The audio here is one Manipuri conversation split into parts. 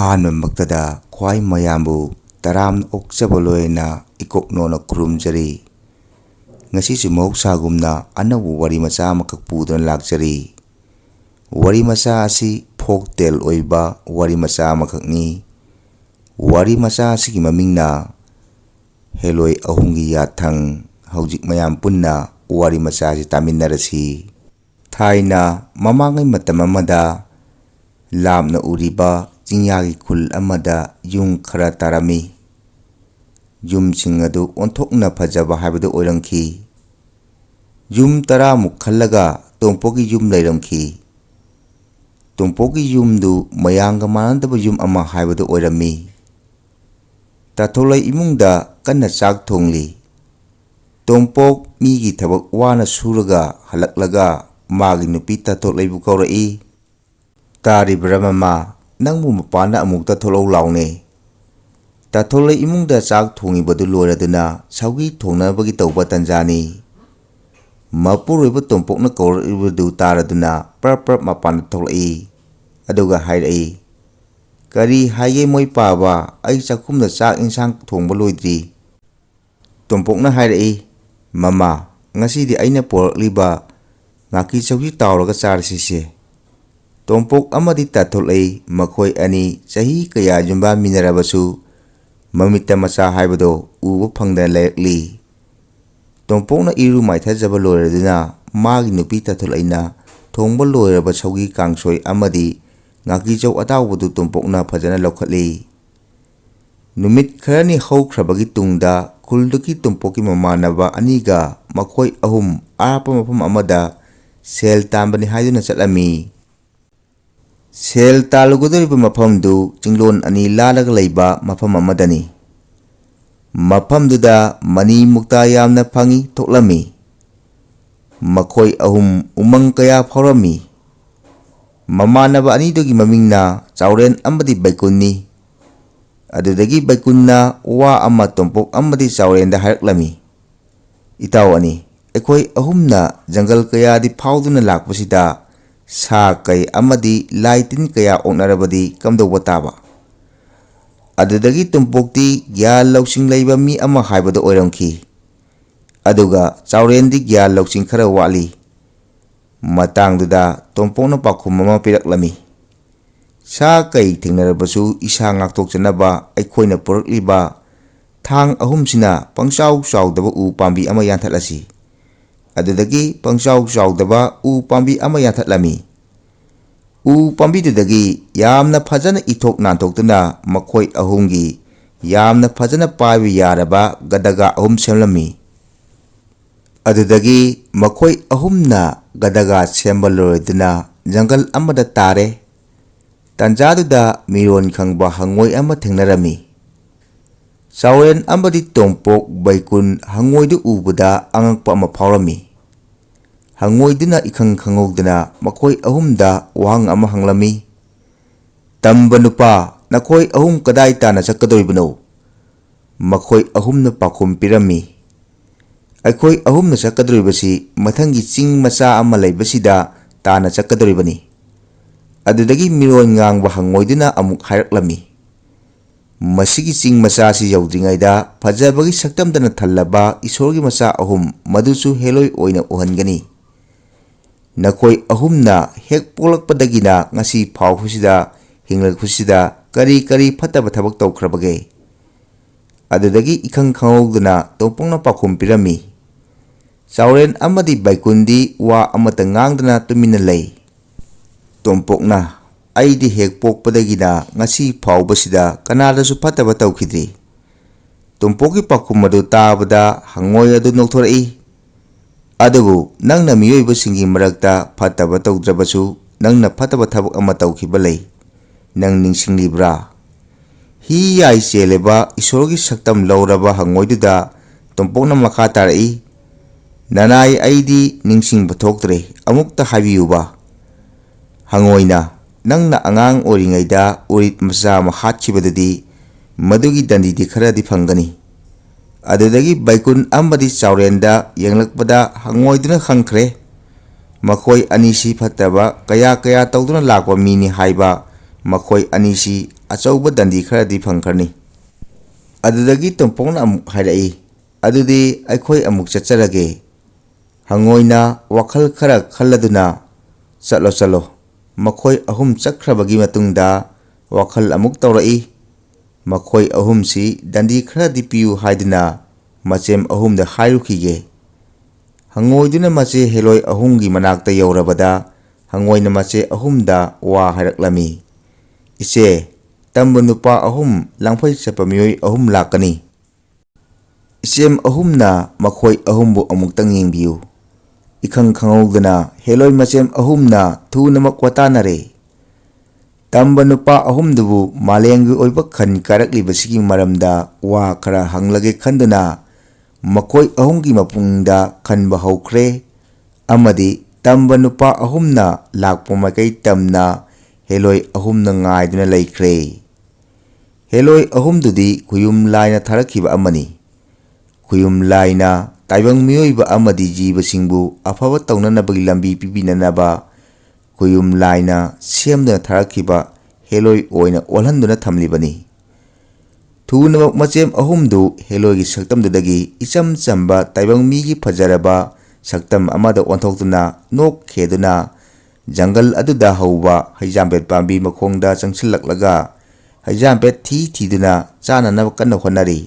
ahunmmaktada khwai mayambu taram okchabaloina ikoknona khurumjari ngasi mahusagumna anabu wari macha amakak puduna lakjari wari macha asi folktale oiba wari macha amakhakni wari macha asigi mamingna HELOI AHUMGI YATHANG hojik mayam punna wari macha asi taminarasi thaina mamangai matam amada lamna uriba Jingyagi khul amada yung khara tarami yum singadu onthokna phajaba habadu oirangki yum tara mukhallaga tompogi yum leiramki tompogi yumdu mayanga manandaba yum ama habadu oirami tatholai imungda kanna chak thongli tompok migi thabak wana suraga halaklaga magi nupi tatholai bu kaurai tari brahma nangmu mapana amukta tholo laune tatholai imungda chak thongi badu loraduna saugi thongna bagi tawba tanjani mapuroi tompokna kauribadu taraduna prap mapana tholai aduga hairai kari haige moi phaba ai chakhumna chak insang thongba loidri tompokna hairai mama ngasidi aina porliba ngaki chaugi tawraga charasise tompok amadi tatholai makhoi ani chahi kaya jumba minarabasu mamita macha haibado uba phangda laikli tompokna iru maithajaba loiraduna magi nupi tatholaina thongba loiraba chaugi kangsoi amadi ngaki chau atawbudu tompokna phajana lokhatli numit kharani haukrabagi tungda khulduki tompoki mamanaba aniga makhoi ahum arapa mafam amada sel tambani haiduna chatlami sel talugudoriba mafamdu jinglon ani lalaga leiba mafam amadani mafamduda mani mukta yamna phangi thoklami makhoi ahum umang kaya phorami mamanaba anidogi mamingna chauren amadi baikunni adudagi baikunna wa ama tompok amadi chaurenda haraklami itaw ani ekhoi ahumna jangal kaya di phauduna lakpasida sa kai amadi laitin kaya onarabadi kamdo bataba adudagi tumpokti gya lausing leiba mi ama haibado oiramki aduga chaurendi gya lausing khara wali matangduda tompokna pakhum ama piraklami sa kai thingnarabasu isa ngaktokjanaba aikhoina porakliba thang ahumsina pangchau chawdaba u pambi ama yanthatlasi adudagi pangchau chawdaba u pambi ama yanthatlami u pambi dudagi yamna phajana ithok nantoktuna makhoi ahumgi yamna phajana paibi yaraba gadaga ahum semlami adudagi makhoi ahumna gadaga sembaloiduna jangal amada tare tanjaduda miron khangba hangoi ama thengnarami chauren amadi tompok baikun hangoidu ubuda angakpa ama phawrami hangoiduna ikhang khangogduna makhoi ahumda wahang ama hanglami tamba nupa nakhoi ahum kadai tana chakadoribano makhoi ahumna pakhum pirami aikhoi ahumna chakadoribasi mathangi ching macha ama leibasida tana chakadoribani adudagi miron ngangba hangoiduna amuk hairaklami masigi ching macha si yaudringaida phajabagi saktamdana thallaba isorgi macha ahum madusu HELOI oina uhangani nakhoi ahumna hek polakpadagina ngasi phawhusida hinglakhusida kari phataba thabak tawkhrabage adudagi ikhang khangogduna tompongna pakhum pirami chauren amadi baikundi wa amata ngangdana tumina lei tompokna aidi hek pokpadagina ngasi phawbasida kanadasu phataba tawkhidri tompoki pakhum adu tabada hangoi adu nokthorei adubu nangna miyoiba singi marakta phataba tawdrabasu nangna phataba thabak ama tawkhiba lei nang ningsinglibra hi yai cheleba isorgi saktam lauraba hangoiduda tompokna makha tarai nanai aidi ningsingba thoktre amukta habiyuba hangoina nangna angang oringaida urit macha ma hatkhibadudi madugi dandidi kharadi phangani adudagi baikun amadi chaurenda yenglakpada hangoiduna khangkhre makhoi anisi phataba kaya tawduna lakwa mini haiba makhoi anisi achauba dandi kharadi phangkharni. Adudagi tompokna amuk hairai, adudi aikhoi amuk chacharage. Hangoina wakhal khara khalladuna chalo chalo. Makhoi ahum chakhrabagi matungda wakhal amuk tawrai. Makhoi ahum si dandi kharadi piyu haiduna machem ahum da hairukhige. Hangoiduna mache heloi ahumgi manakta yaurabada hangoina mache ahumda wa hairaklami. Ise tamba nupa ahum langphai chapa miyoi ahum lakani. Isem ahumna makhoi ahumbu amuktang yengbiyu. Ikhang khangawduna heloi machem ahumna thunamak watanare. Tamba nupa ahumdubu malengi oiba khan karaklibasigi maramda wa khara hanglage khanduna makhoi ahumgi mapungda khanba haukhre amadi tamba nupa ahumna lakpa makai tamna heloi ahumna ngaiduna laikhre. Heloi ahumdudi khuyum laina tharakhiba amani. Khuyum laina taibang miyoiba amadi jiba singbu afaba taunanabagi lambi pibinanaba khuyum laina semduna tharakhiba heloi oina olhanduna thamlibani. Thunamak machem ahumdu heloi gi saktamdudagi icham chamba taibang migi phajaraba saktam amada onthokduna nok kheduna jungle aduda hauba haijambet pambi makhongda changsillaklaga haijambet thiduna chananaba kanna honari.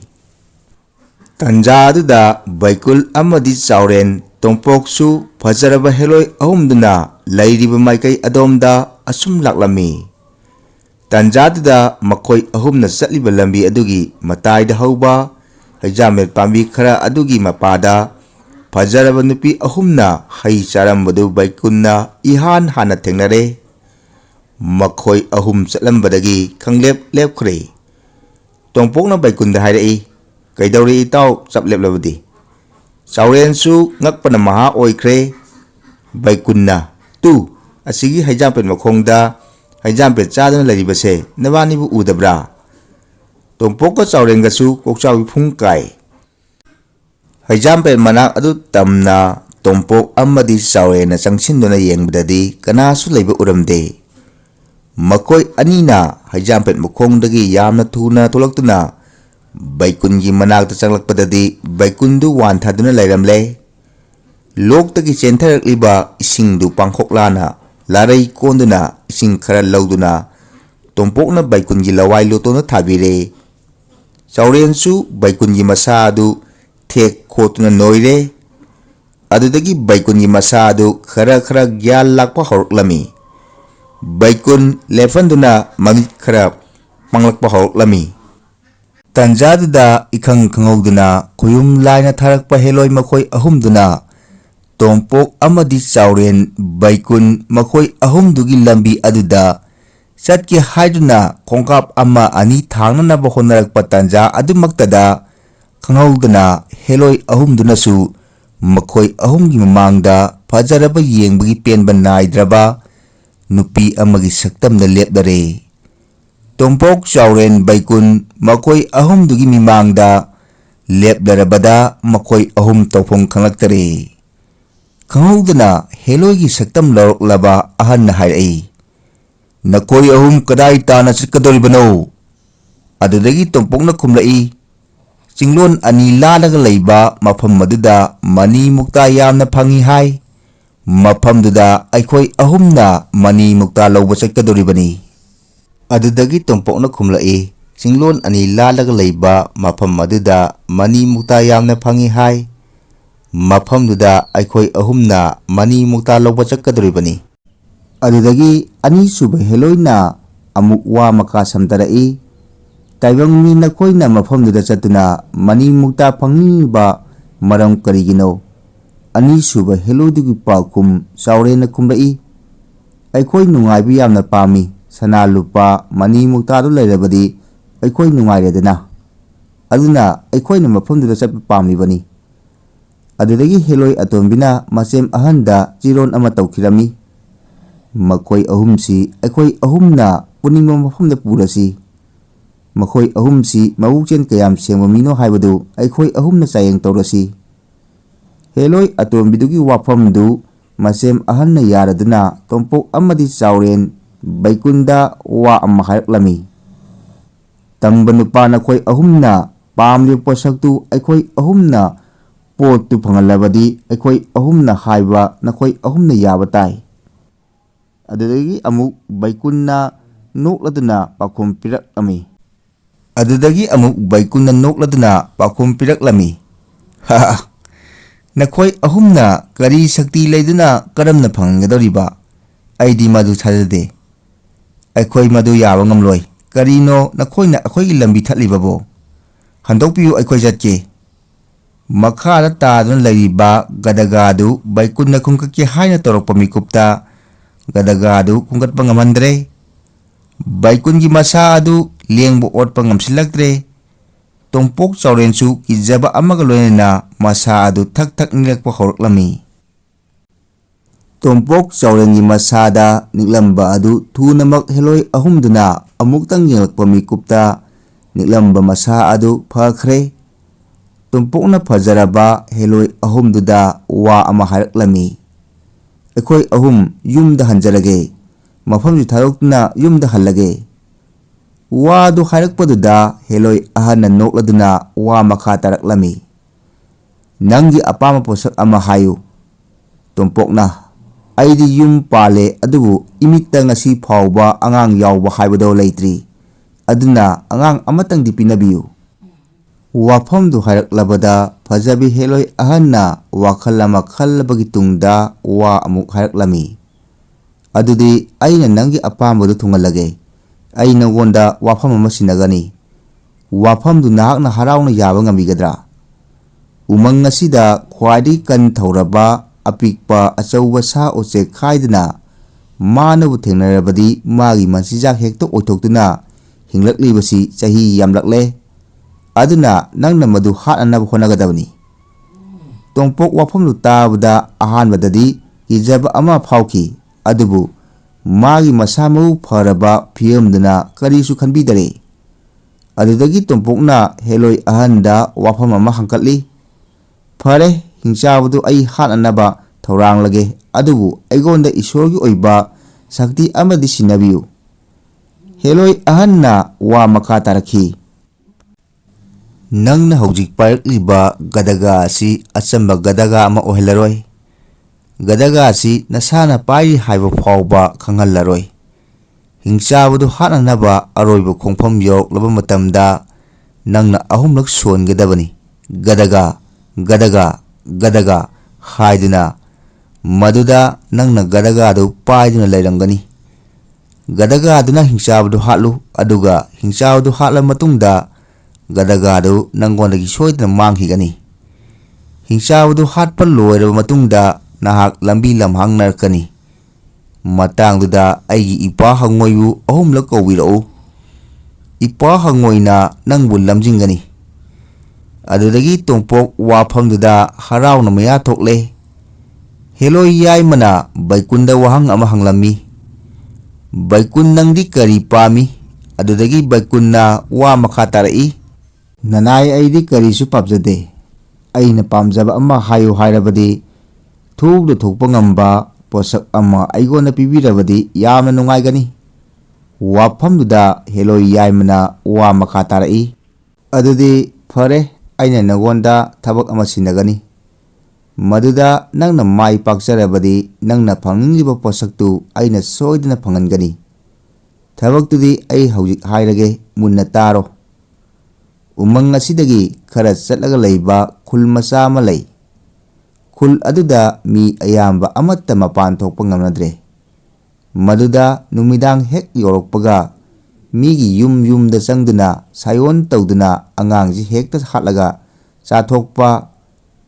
Tanja aduda baikul amadi chauren tongpoksu phajaraba heloi ahumduna lairiba maikai adomda asum laklami. Tanja aduda makhoi ahumna chatliba lambi adugi mataida hauba haijambet pambi khara adugi mapada phajaraba nupi ahumna hai charambadu baikunna ihan hana thengnare. Makhoi ahum chatlambadagi khanglep lepkhre. Tongpokna baikunda hairai kaidawri itaw chapleplabadi. Chaurensu ngakpana maha oikhre. Baikunna tu asigi haijampet makhongda haijampet chaduna laribase nabanibu udabra. Tongpokka chaurengasu kokchawi phungkai. Haijampet manak adu tamna tongpok amadi chaurena changsinduna yengbadadi kanasu leiba uramde. Makhoi anina haijampet makhongdagi yamna thuna tholaktuna baikungi manakta changlakpadadi baikundu wanthaduna lairamle. Loktagi chentharakliba isingdu pangkhoklana larai konduna ising khara lauduna tongpokna baikungi lawai lotona thabire. Chaurensu baikungi masadu thek khotuna noire. Adudagi baikungi masadu khara gyal lakpa horoklami. Baikun lefanduna magit khara panglakpa horoklami. Tanjaduda ikhang khangawduna khuyum laina tharakpa heloi makhoi ahumduna tongpok amadi chauren baikun makhoi ahumdugi lambi aduda chatki haiduna khongkap ama ani thangnanaba honarakpa tanja adumaktada khangawduna heloi ahumdunasu makhoi ahumgi mamangda phajaraba yengbagi penba naidraba nupi amagi saktamna lepdare. Tongpok chauren baikun makhoi ahumdugi mimangda lepdarabada makhoi ahum tawphong khanglaktare. Khangawduna heloi gi saktam loroklaba ahanna hairai. Nakoi ahum kadai tana chikadoribano. Adudagi tongpokna khumlai. Cinglon ani lalaga leiba mafam maduda mani mukta yamna phangi hai. Mafamduda aikhoi ahumna mani mukta lawba chikadoribani. Adudagi tongpokna khumlai. Cinglon ani lalaga leiba mafam maduda mani mukta yamna phangi hai. Mafamduda aikhoi ahumna mani mukta lawba chakadoribani. Adudagi ani suba heloina amuk wa maka samtarai. Taibang mi nakoina mafamduda chatuna mani mukta phangiba maram karigino. Ani suba heloidagi pakum chaurena khumlai. Aikhoi nungaibi yamna pami sana lupa mani mukta do lairabadi aikhoi nungairedana. Aduna aikhoi mafamduda chatpa pamlibani. Adudagi heloi atombina machem ahanda chiron ama tawkhirami. Makhoi ahumsi aikhoi ahumna puningma mafamda purasi. Makhoi ahumsi mawukchen kayam sengba mino haibadu aikhoi ahumna chayeng tawrasi. Heloi atombidugi wafamdu machem ahanna yaraduna tongpok amadi chauren baikunda wa ama hailaklami. Tangba nupa na khoi ahumna pamli posaktu aikhoi ahumna potu phangalabadi aikhoi ahumna haiba na khoi ahumna yaba tai. Adudagi amuk baikunna nokladuna pakhum piraklami. Adudagi amuk baikunna nokladuna pakhum piraklami. Ha nakhoi ahumna kari sakti leiduna karamna phangadoriba aidi madu thajade. Aikhoi madu yaba ngamloi. Karino nakhoina akhoi lambi thatlibabo. Handokpiyu aikhoi jatke. Makhada taduna lariba gadagadu baikunna khungkakki haina torokpa mikupta gadagadu khungkatpa ngamandre. Baikungi masa adu lengbo otpa ngamsilaktre. Tongpok chaurensu kijaba amaga loinana masa adu thak thak nilakpa horoklami. Tongpok chaurengi masada niklamba adu thunamak heloi ahumduna amuktang yenglakpa mikupta niklamba masa adu phakre. Tongpokna phajaraba heloi ahumduda wa ama haraklami. Aikhoi ahum yumda hanjarage. Mafamju tharoktuna yumda hallage. Wa adu harakpaduda heloi ahana nokladuna wa makha taraklami. Nanggi apama posak ama hayu. Tongpokna aidi yum pale adubu imitta ngasi phawba angang yawba haibado leitri. Aduna angang amatang dipinabiyu. Wafamdu haraklabada phajabi heloi ahanna wakhalama khallabagi tungda wa amuk haraklami. Adudi aina nangi apambadu thungalage. Aina wonda wafam ama sinagani. Wafamdu nahakna harauna yaba ngamigadra. Umang ngasida khwadi kan thauraba apikpa achauba sa oche khaiduna manabu thengnarabadi magi mansijak hekto oithoktuna hinglaklibasi chahi yamlakle. Aduna nangna madu hatnanaba honagadabani. Tongpok wafamdu tabada ahanbadadi kijaba ama phawki. Adubu magi masamau pharaba phiyamduna karisu khanbidare. Adudagi tongpokna heloi ahanda wafam ama hangkatli. Phare hingchabadu ai hatnanaba thauranglage. Adubu aigonda isorgi oiba sakti amadi sinabiyu. Heloi ahanna wa makha tarakhi. Nangna hojik parakliba gadaga asi achamba gadaga ama ohelaroi. Gadaga asi nasana pai haiba phawba khanghallaroi. Hingchabadu hatnanaba aroiba khongpham yauklaba matamda nangna ahumlak songadabani. Gadaga gadaga gadaga haiduna maduda nangna gadagadu paiduna lairangani. Gadagaduna hingchabadu hatlu aduga hingchabadu hatla matungda gadagadu nangondagi soidana manghigani. Hingchabadu hatpa loiraba matungda nahak lambi lamhang narkani. Matangduda aigi ipa hangoibu ahumlak kawirau. Ipa hangoina nangbu lamjingani. Adudagi tongpok wafamduda harauna maya thokle. Heloi yaimana baikunda wahang ama hanglami. Baikun nangdi kari pami. Adudagi baikunna wa makha tarai. Nanai aidi karisu pamjade. Aina pamjaba ama hayu hairabadi thukdu thukpa ngamba posak ama aigona pibirabadi yamna nungaigani. Wafamduda heloi yaimana wa makha tarai. Adudi phare aina nagonda thabak ama sinagani. Maduda nangna mai pakjarabadi nangna phangingliba posaktu aina soidana phangangani. Thabaktudi ai hojik hairage munna taro. Umang asidagi khara chatlaga leiba khul macha ama lei. Khul aduda mi ayamba amatta mapan thokpa ngamnadre. Maduda numidang hek yorokpaga migi yumda changduna sayon tawduna angangji hekta hatlaga chathokpa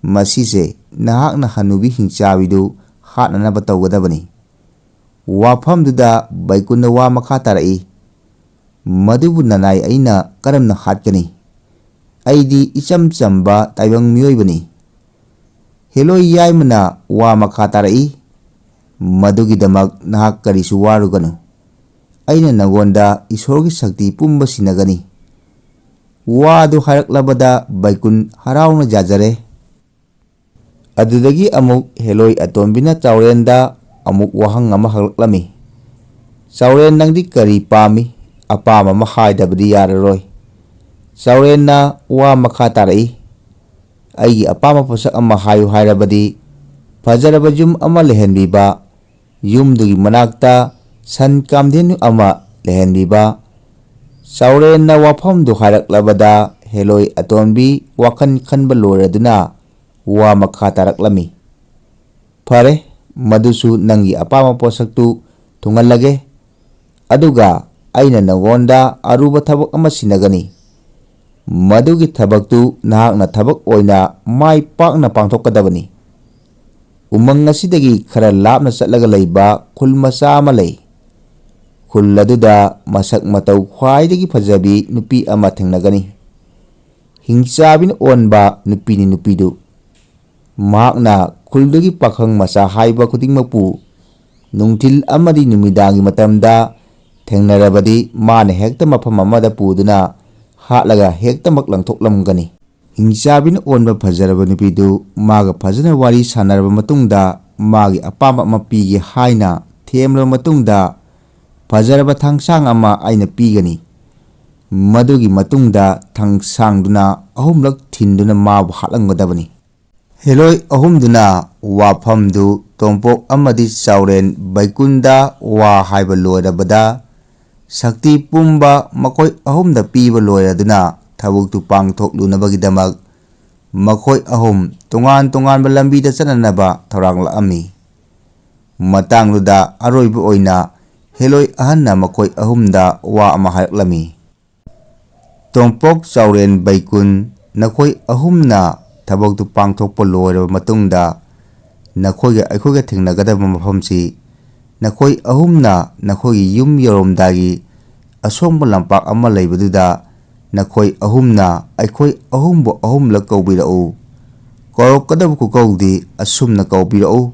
masise nahakna hanubi hingchabidu hatnanaba tawgadabani. Wafamduda baikunna wa makha tarai. Madubu nanai aina karamna hatkani. Aidi icham chamba taibang miyoibani. Heloi yaimana wa makha tarai. Madugidamak nahak karisu waruganu. Aina nagonda isorgi sakti pumba sinagani. Wadu haraklabada baikun harauna jajare. Adudagi amuk heloi atombina chaurenda amuk wahang ama halaklami. Sauren nangdi kari pami apama ma haidabadi yararoi. Sauren na wa makha tarai. Aigi apama posak ama hayu hairabadi fajaraba yum ama lehenbiba, yumdugi manakta san kamdenu ama lehenbiba. Sauren na wafamdu haraklabada heloi atonbi wakan khanba loraduna wa makha taraklami. Fare madusu nangi apama posaktu tungalage. Aduga aina nangonda aruba thabak ama sinagani. Madugi thabaktu nahakna thabak oina mai pakna pangthokadabani. Umang asidagi khara lapna chatlaga leiba khul macha ama lei. Khul aduda masak matau khwaidagi fajabi nupi ama thengnagani. Hingchabin onba nupini nupidu. Mahakna khuldugi pakhang macha haiba khudingmakpu nungthil amadi numidangi matamda thengnarabadi mane hekta mafam amada puduna hatlaga hektamak langthoklamgani. Hingchabin onba fajaraba nupidu maga fajana wari sanaraba matungda magi apama ama pige haina themraba matungda fajaraba thangsang ama aina pigani. Madugi matungda thangsangduna ahumlak thinduna mabu hatlangadabani. Heloi ahumduna wafamdu tompok amadi sauren baikunda wa haiba loirabada sakti pumba makoi ahumda piba loiraduna thabuktu pangthoklunabagidamag makoi ahum tungan lambi da chananaba thoranglaami. Matangluda aroiba oina heloi ahanna makoi ahumda wa ama haraklami. Tompok sauren baikun nakoi ahumna thabuktu pangthokpa loiraba matungda nakhoiga aikhoiga thengnagadaba mafamsi nakoi ahumna nakhoigi yum yoromdagi asongba lampak ama leibaduda nakoi ahumna aikoi ahumbu ahumla kaubirau. Korokadaba kukaudi asumna kaubirau.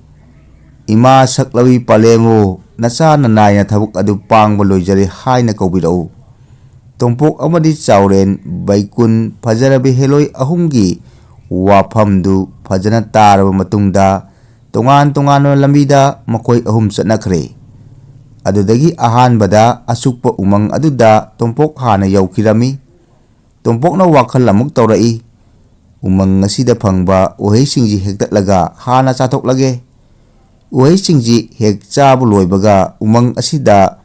Ima saklawi palemo nacha nanayna thabuk adu pangba loijari haina kaubirau. Tompok amadi sauren baikun fajarabi heloi ahumgi wafamdu fajana taraba matungda tungan lambida makoi ahum chatnakhre. Adudagi ahanbada asukpa umang aduda tompok hana yaukirami. Tompokna wakhal amuk taurai. Umang asida phangba uhaisingji hektatlaga hana chathoklage. Uhaisingji hek chabu loibaga umang asida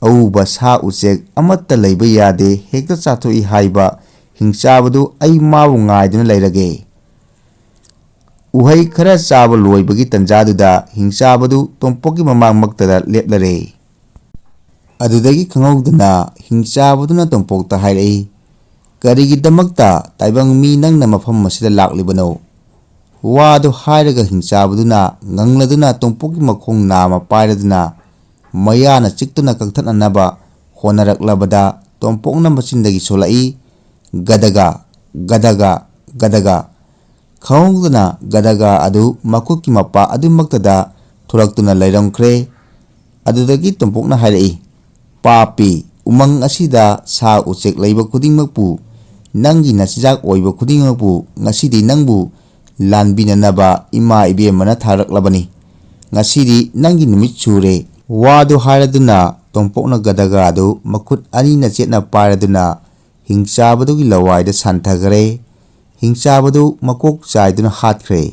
auba sa uchek amatta leiba yade hekta chathoi haiba hingchabadu ai mabu ngaiduna leirage. Uhai khara chaba loibagi tanjaduda hingchabadu tompoki mamang maktada leplare. Adudagi khangauduna hingchabaduna tompokta hairai. Karigidamakta taibang mi nangna mafam masida laklibano. Wadu hairaga hingchabaduna ngangladuna tompoki makhong nama pairaduna mayana chiktuna kakthananaba honaraklabada tompokna machindagi solai gadaga gadaga gadaga. Khaungduna gadaga adu makuki mapa adumaktada thuraktuna leiramkhre. Adudagi tompokna hairai. Papi umang asida sa uchek leiba khudingmakpu nangi nachijak oiba khudingmakpu ngasidi nangbu lanbinanaba ima ibemana tharaklabani. Ngasidi nangi numit chure. Wadu hairaduna tompokna gadaga adu makhut anina chetna pairaduna hingchabadugi lawaida santhagare. Hingchabadu makok chaiduna hatkre.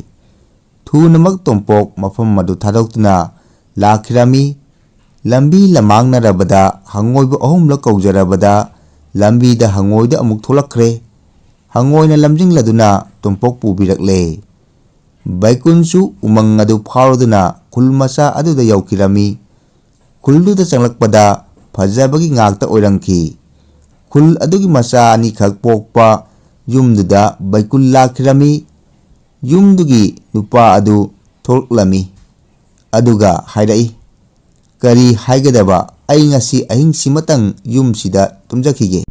Thunamak tompok mafam madu thadoktuna lakhirami. Lambi lamangna rabada hangoiba ahumla kaujarabada lambida hangoida amuk tholakre. Hangoina lamjingladuna tompok pubirakle. Baikunsu umang adu phauraduna khul macha aduda yaukirami. Khulduda changlakpada fajabagi ngakta oirangki. Khul adugi macha ani khak pokpa yumduda baikul lakhirami. Yumdugi nupa adu thoklami. Aduga hairai. Kari haigadaba ai ngasi ahingsi matang yumsida tumjakhige.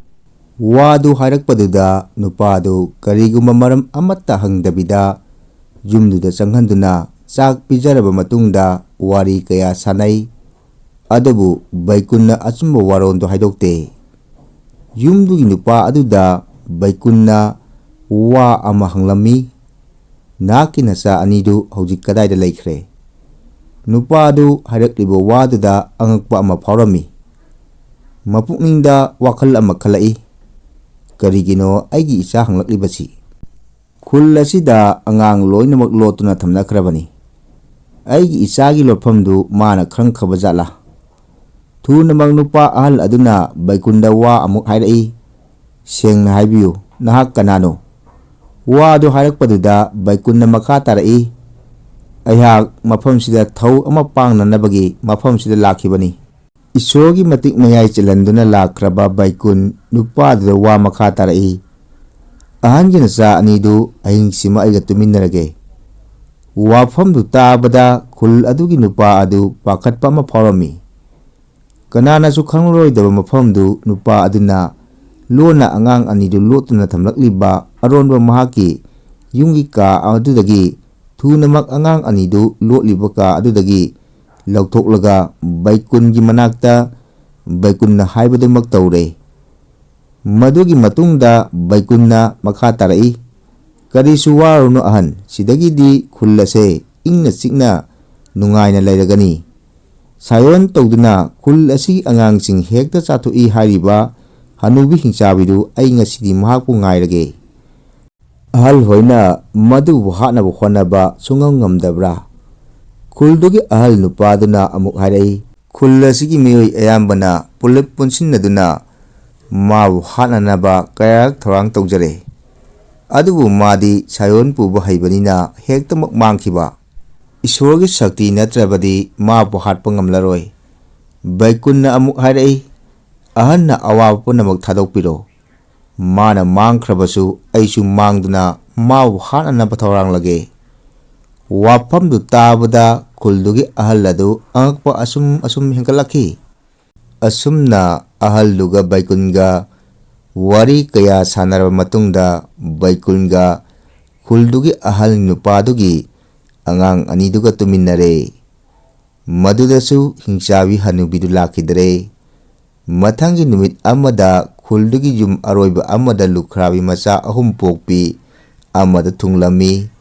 Wadu hairakpaduda nupadu karigumba maram amatta hangdabida yumduda changhanduna chak pijaraba matungda wari kaya sanai. Adubu baikunna achumba warondu haidokte. Yumdugi nupa aduda baikunna wa ama hanglami. Naki nacha anidu hojik kadaida leikhre. nupa adu hairaqliba waduda angakpa ama phawrami. Mapukningda wakhal ama khalai. Karigino aigi icha hanglaqlibasi. Khul asida angang loinamak lotuna thamnakrabani. Aigi ichagi lotphamdu mana khrangkhaba jala. Thunamak nupa ahal aduna baikunda wa amuk hairai. Sengna haibiyu nahak kanano. Wa adu hairakpaduda baikunda makha tarai. Aihak mafamsida thau ama pangnanabagi mafamsida lakhibani. Isorgi matik mayai chilanduna lakraba baikun nupa adu wa makha tarai. Ahangi nacha anidu ahingsima aiga tuminnarage. Wafamdu tabada khul adugi nupa adu pakhatpa ama phawrami. Kananasu khangloidaba mafamdu nupa aduna lona angang anidu lotuna thamlakliba aronba mahaki yungi ka adudagi thunamak angang anidu lotliba ka adudagi lauthoklaga baikungi manakta baikunna haibadumak tawre. Madugi matungda baikunna makha tarai. Karisu warunu ahan sidagidi khul ase ingna chikna nungaina lairagani. Sayon tawduna khul asi angangsing hekta chathoi hariba hanubi hingchabidu ai ngasidi mahakpu ngairage. Ahal hoina madu hatnabu khonaba sungam ngamdabra. Khuldugi ahal nupaduna amuk harai. Khul asigi miyoi ayambana pulip punsinnaduna mabu hatnanaba kayak thorang tawjare. Adubu madi sayon puba haibanina hektamak mangkiba. Isorgi shakti natrabadi mabu hatpa ngamlaroi. Baikunna amuk harai. Ahanna awaba punamak thadokpiro. Mana mangkrabasu aisu mangduna mabu hatnanaba thorang lage. Wafamdu tabada khuldugi ahal adu angakpa asum hingkalaki. Asumna ahal duga baikunga wari kaya sanaraba matungda baikunga khuldugi ahal nupadugi angang aniduga tuminnare. Madudasu hingchabi hanubidu lakhidare. Mathangi numit amada khuldugi yum aroiba amada lukhrabi macha ahum pokpi amada thunglami.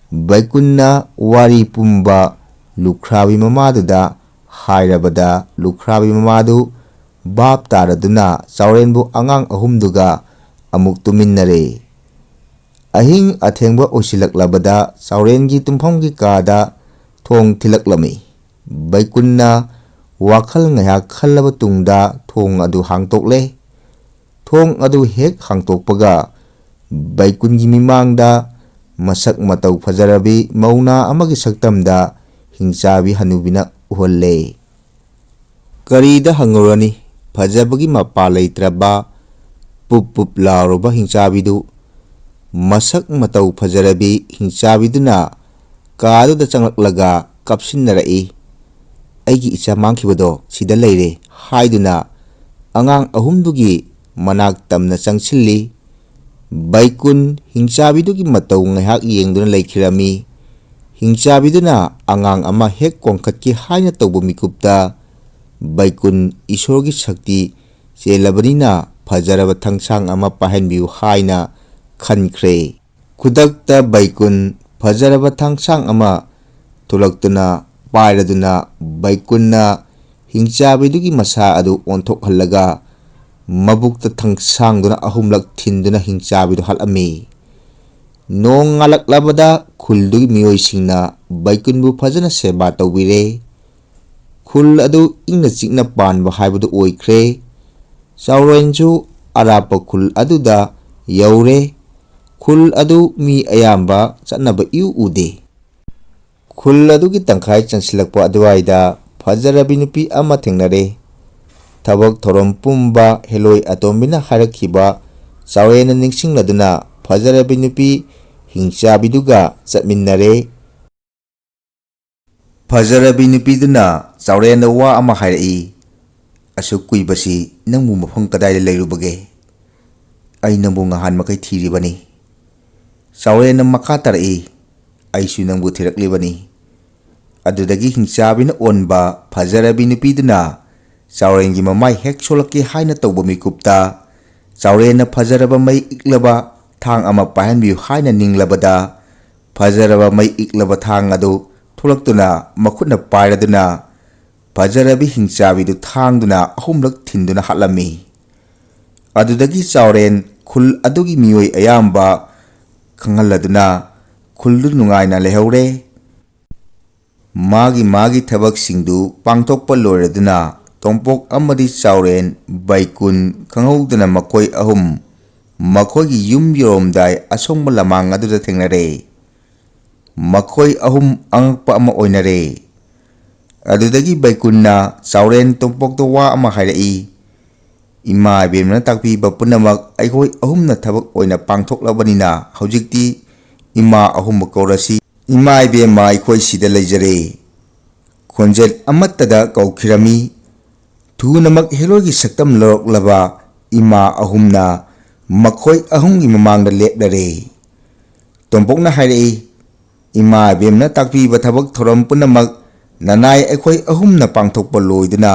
Baikunna wari pumba lukhrabi mamaduda hairabada lukhrabi mamadu bab taraduna saurenbu angang ahumduga amuk tuminnare. Ahing athengba osilaklabada saurengi tumphamgi kada thong thilaklami. Baikunna wakhal ngayak khallaba tungda thong adu hangtokle. Thong adu hek hangtokpaga baikungi mimangda masak matau fajarabi mauna amagi saktamda hingchabi hanubina uhalle. Karida hangurani fajabagi mapa leitraba pup lauruba hingchabidu masak matau fajarabi hingchabiduna kaduda changlaklaga kapsinnarai. Aigi icha mangkibado sida leire haiduna angang ahumdugi manak tamna changsilli. Baikun hingchabidugi matau ngaihak yengduna leikhirami. Hingchabiduna angang ama hek kongkhatki haina tawba mikupta baikun isorgi shakti chelabanina fajaraba thangsang ama pahenbiyu haina khankhre. Khudakta baikun fajaraba thangsang ama thulaktuna pairaduna baikunna hingchabidugi masa adu onthokhallaga mabukta thangsangduna ahumlak thinduna hingchabidu halami. Nong ngalaklabada khuldugi miyoisingna baikunbu fajana seba tawbire. Khul adu ingna chikna panba haibadu oikhre. Saurenchu arapa khul aduda yaure. Khul adu mi ayamba chatnaba iu ude. Khul adugi tangkhai chansilakpa aduaida fajarabi nupi ama thengnare. Thabak thorom pumba HELOI atombina harakhiba saurena ningsingladuna fajarabi nupi hingchabiduga chatminnare. Fajarabi nupiduna saurena wa ama hairai. Asuk kuibasi nangmu mafam kadaida leirubage. Ai nangmu ngahan makai thiribani. Saurena makha tarai. Aisu nangmu thiraklibani. Adudagi hingchabina onba fajarabi nupiduna saurengi mamai hek solaki haina tawba mikupta saurena fajaraba mai iklaba thang ama pahenbiyu haina ninglabada fajaraba mai iklaba thang adu थोलक्तुना मखुटना पाइरदुना फजरबी हिंचाबिदु थांगदुना अहुमलक थिंदुना हालमी अदुदगी चावरेन खुल अदुगी मियोय अयाम्बा खंगलदुना खुलदु नुंगाइना लेहौरे मागी मागी थबक सिंगदु पांगथोकपा लोइरदुना तोंपोक अमदी चावरेन बाइकुन खंगौदुना मखोय अहुम मखोयगी युम योरमदाय असोंबा लमांग अदुदा थेंगनरे मखोय अहुम अंगपा अमा ओइनरे अदुदगी बाइकुन्ना चावरेन तोंपोकदो वा अमा हाइरई इमा इबेमना ताकपीबा पुनमक अखोय अहुमना थबक ओइना पांगथोकलबनिना हौजिकती इमा अहुम कौरसी इमा इबेमा अखोय सिदा लेजरे खोंजेल अमत्तदा कौखिरमी थुनमक हेलोगी सक्तम लौरक्लबा इमा अहुमना मखोय अहुमगी ममांगदा लेपलरे तोंपोकना हाइरई इमा इबेमना ताकपीबा थबक थोरम पुनमक ननाय अखोय अहुमना पांगथोकपा लोइदुना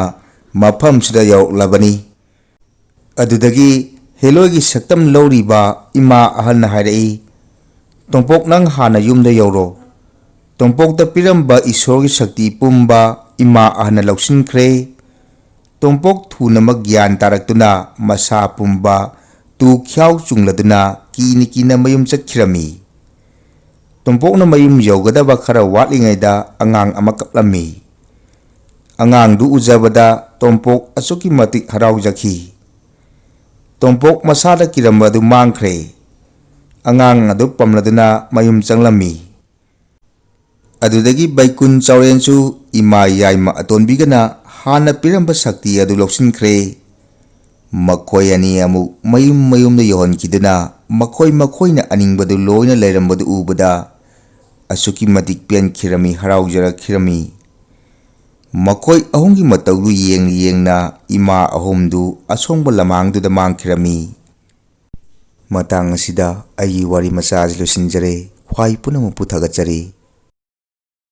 मफमसिदा यौरक्लबनी अदुदगी हेलोगी सक्तम लौरीबा इमा अहलना हाइरई तोंपोक नंग हाना युमदा यौरो तोंपोकदा पिरंबा ईश्वरगी शक्ति पुंबा इमा अहलना लौसिनख्रे तोंपोक थुनमक ज्ञान तारक्तुना मसा पुंबा तु ख्याव चुंगलदुना कीनी कीना मयुम चखिरमी तोंपोकना मयुम यौगदबा खरा वाटलिङैदा अंगांग अमा कपलमी अंगांगदु उजबदा तोंपोक असुकी मतिक हराउजखी तोंपोक मसादा किरंबदु मांगख्रे अंगांग अदु पमलदुना मयुम चंगलमी अदुदगी बाइकुन चावरेनसु इमा याइमा अतोनबिगना हाना पिरंबा शक्ति अदु लौसिनख्रे मखोय अनि अमु मयुम मयुमदा यौहनखिदुना मखोय मखोयना अनिंगबदु लोइना लेरंबदु उबदा असुकी मतिक पेनखिरमी हराउजरखिरमी मखोय अहुमगी मतौदु येंगना इमा अहुमदु असोंबा लमांगदुदा मांगखिरमी मतंग असिदा अई वारी मचाज लोसिनजरे ख्वाई पुनम पुथगचरी।